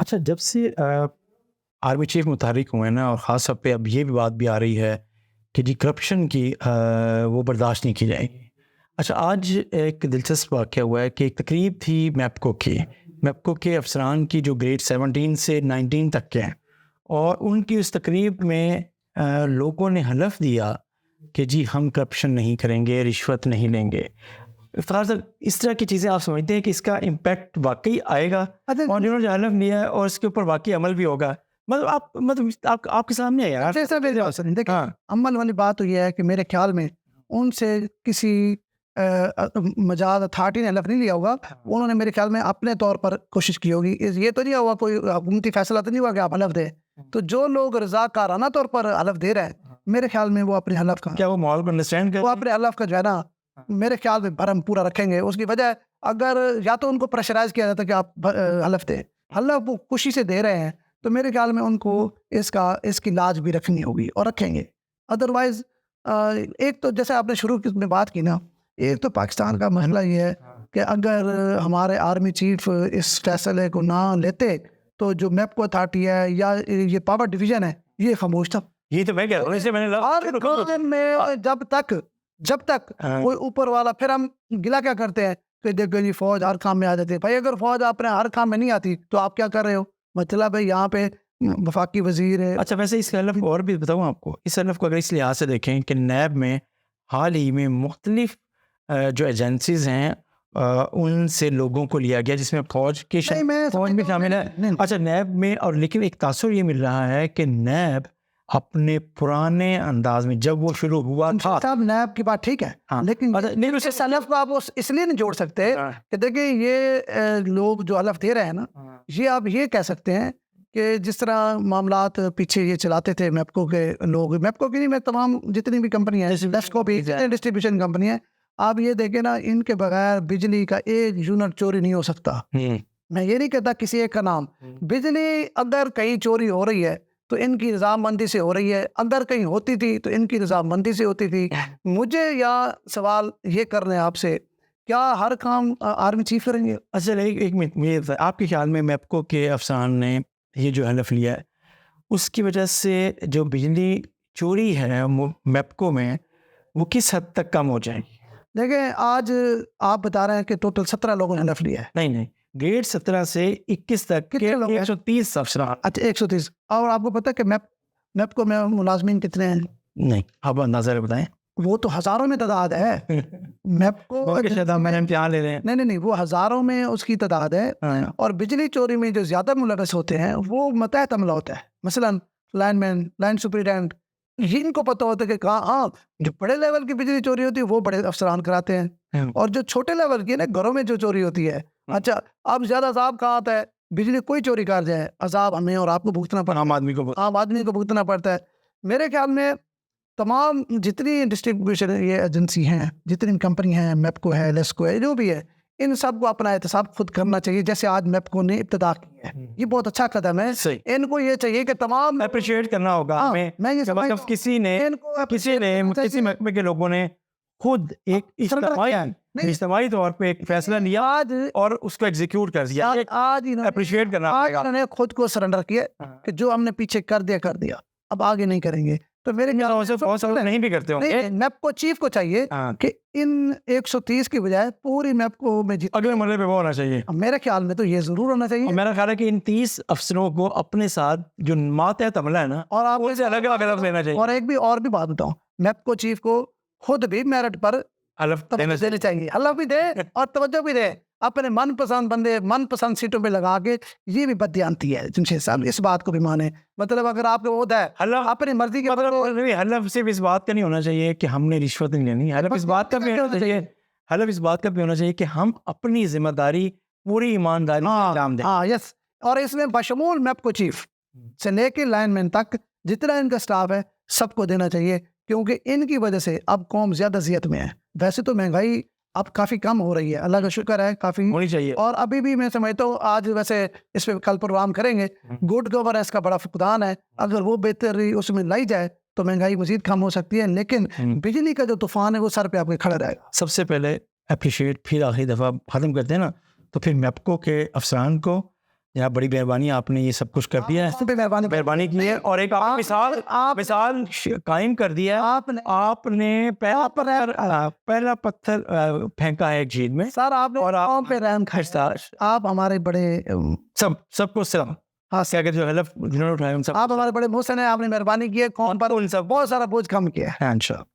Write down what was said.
अच्छा, जब से आर्मी चीफ मुतहर्रिक हुए हैं ना, और ख़ास तौर पे अब ये भी बात भी आ रही है कि जी करप्शन की वो बर्दाश्त नहीं की जाएगी। अच्छा, आज एक दिलचस्प वाक़या हुआ है कि एक तकरीब थी मैप्को के अफसरान की जो ग्रेड 17 से 19 तक के हैं, और उनकी उस तकरीब में लोगों ने हलफ दिया कि जी हम करप्शन नहीं करेंगे, रिश्वत नहीं लेंगे। इफ्तार साहब, इस तरह की चीज़ें आप समझते हैं कि इसका इम्पैक्ट वाकई आएगा, और जिन्होंने जो हलफ लिया है और इसके ऊपर वाकई अमल भी होगा? मतलब आपके सामने है यार। जैसा मेरे हसन देखिए, हाँ, अमल वाली बात तो ये है कि मेरे ख्याल में उनसे किसी मजाज अथॉरिटी ने हलफ नहीं लिया होगा। उन्होंने मेरे ख्याल में अपने तौर पर कोशिश की होगी। ये तो नहीं हुआ, कोई हुकूमती फैसला तो नहीं हुआ कि आप हलफ दें। तो जो लोग रज़ाकाराना तौर पर हलफ दे रहे हैं, मेरे ख्याल में वो अपने हलफ का क्या वो माहौल को अंडरस्टैंड वो कर? अपने हलफ का जो है ना, मेरे ख्याल में भरम पूरा रखेंगे। उसकी वजह, अगर या तो उनको प्रेशराइज किया जाता कि आप हलफ दें, हलफ वो खुशी से दे रहे हैं, तो मेरे ख्याल में उनको इसकी लाज भी रखनी होगी और रखेंगे। अदरवाइज एक तो जैसे आपने शुरू में बात की ना, एक तो पाकिस्तान का मसला ये है कि अगर हमारे आर्मी चीफ इस फैसले को ना लेते, तो जो मैप्को अथॉरिटी है या ये पावर डिवीजन है, ये खामोश था। ये तो मैं कह रहा हूँ, इसे मैंने हर काम में जब तक कोई ऊपर वाला, फिर हम गिला क्या करते हैं कि देखो जी फौज हर काम में आ जाती है। भाई अगर फौज अपने हर काम में नहीं आती तो आप क्या कर रहे हो? मतलब भाई यहाँ पे वफाकी वजीर है। अच्छा, वैसे इस हलफ को और भी बताऊँ आपको, इस हलफ को अगर इस लिहाज से देखें कि नैब में हाल ही में मुख्तलिफ जो एजेंसीज़ हैं उनसे लोगों को लिया गया, जिसमें फ़ौज भी शामिल है। अच्छा, नैब में, और लेकिन एक तासुर ये मिल रहा है कि नैब अपने पुराने अंदाज में जब वो शुरू हुआ था, साहब नैब की बात ठीक है, हाँ, लेकिन अच्छा, नहीं, इस हलफ को आप इसलिए नहीं जोड़ सकते कि देखिए ये लोग जो हलफ दे रहे हैं ना, ये आप ये कह सकते हैं कि जिस तरह मामलात पीछे ये चलाते थे मैप्को के लोग, मैप्को की नहीं, मैं तमाम जितनी भी कंपनी है, डेस्को भी डिस्ट्रीब्यूशन कंपनी है, आप ये देखें ना, इनके बगैर बिजली का एक यूनिट चोरी नहीं हो सकता। मैं ये नहीं कहता किसी एक का नाम, बिजली अगर कहीं चोरी हो रही है तो इनकी रजामंदी से हो रही है, अगर कहीं होती थी तो इनकी रजामंदी से होती थी। मुझे या सवाल ये करने आपसे, क्या हर काम आर्मी चीफ करेंगे? अच्छा, एक मिनट, मुझे आपके ख्याल में मैप्को के अफसरान ने ये जो हलफ लिया है, उसकी वजह से जो बिजली चोरी है मैप्को में, वो किस हद तक कम हो जाएगी? देखिए, आज आप बता रहे हैं कि टोटल 17 लोगों ने हलफ लिया है। नहीं, ग्रेड 17 से 21 तक कितने लोग हैं? 130 अफसरान। अच्छा, 130। और आपको पता है कि मैप्को में मुलाजमीन कितने हैं? नहीं, आप अंदाजा बताएं। वो तो हजारों में तादाद है। मैप्को शायद मैंने इम्तिहान ले रहे हैं। नहीं, वो हजारों में उसकी तादाद है। हाँ। और बिजली चोरी में जो ज्यादा मुलविस होते हैं वो मतहत अमला होता है। मसलन लाइनमैन, लाइन सुपरिटेंडेंट, इनको पता होता है कि कहाँ, हाँ, जो बड़े लेवल की बिजली चोरी होती है वो बड़े अफसरान कराते हैं, और जो छोटे लेवल की ना, घरों में जो चोरी होती है, अच्छा, अब ज्यादा अजाब कहाँ आता है? बिजली कोई चोरी कर जाए, अजाब हमें और आपको भुगतना पड़ता है, आम आदमी को भुगतना पड़ता है। मेरे ख्याल में तमाम जितनी डिस्ट्रीब्यूशन ये एजेंसी हैं, जितनी कंपनी हैं, मैप्को है, लेस्को है, जो भी है, इन सब को अपना एहतसाब खुद करना चाहिए। जैसे आज मैप्को ने इब्तिदा की है, ये बहुत अच्छा कदम है। सही। इनको ये चाहिए कि तमाम अप्रिशिएट करना होगा हमें। मैं ये समझता मतलब हूं, किसी महकमे के लोगों ने खुद एक इज्तिमाई तौर पे एक फैसला लिया आज और उसको एग्जीक्यूट कर दिया। आज अप्रिशिएट करना पड़ेगा। इन्होंने खुद को सरेंडर किया कि जो हमने पीछे कर दिया, अब आगे नहीं करेंगे। तो मेरे ख्याल से बहुत सारे नहीं भी करते होंगे। मैप्को चीफ को चाहिए कि इन 130 की बजाय पूरी मैप्को में अगले मरले पे वो होना चाहिए। मेरे ख्याल में तो ये जरूर होना चाहिए। और मेरा ख्याल है कि इन 30 अफसरों को अपने साथ जो मातहत अमला है ना, और आप उनसे अलग अलग लेना चाहिए। और एक भी बात बताऊं, मैप्को चीफ को खुद भी मेरिट पर हलफ देने चाहिए। हलफ भी दे और तवज्जो भी दे, अपने मनपसंद बंदे मनपसंद सीटों पे लगा के। ये भी बददियानती है जमशेद साहब, इस बात को भी माने। मतलब अगर आपको वो है हलफ अपनी मर्जी के, मतलब हलफ सिर्फ इस बात का नहीं होना चाहिए कि हमने रिश्वत नहीं लेनी। हलफ इस बात का भी होना चाहिए कि हम अपनी जिम्मेदारी पूरी ईमानदारी से अंजाम दें। यस। और इसमें बशमूल मैप्को चीफ से लेके लाइनमैन तक जितना इनका स्टाफ है सबको देना चाहिए, क्योंकि इनकी वजह से अब कौम ज्यादा अज़ियत में है। वैसे तो महंगाई अब काफी कम हो रही है, अल्लाह का शुक्र है, काफी होनी चाहिए। और अभी भी मैं समझता हूँ, आज वैसे इस पे कल प्रोग्राम करेंगे, गुड गवर्नेंस का बड़ा फुकदान है। अगर वो बेहतरी उसमें लाई जाए तो महंगाई मजीद कम हो सकती है, लेकिन बिजली का जो तूफान है वो सर पे आपके खड़ा रहेगा। सबसे पहले अप्रिशिएट, फिर आखिरी दफा खत्म करते हैं ना, तो फिर मैप्को के अफसरान को जनाब बड़ी मेहरबानी, आपने ये सब कुछ कर दिया है, आप पे मेहरबानी की है, और एक आप मिसाल कायम कर दिया है। आपने पहला पत्थर फेंका है एक झील में सर, आपने और कौम पे रहम खर्चा आप हमारे बड़े सबको सलाम। हाँ, क्या कहते जो हलफ जिन्होंने उठाया उन सब आप हमारे बड़े मोहसिन हैं, आपने मेहरबानी की है कौम पर, उन सब बहुत सारा बोझ कम किया है। हाँ, इंशाल्लाह।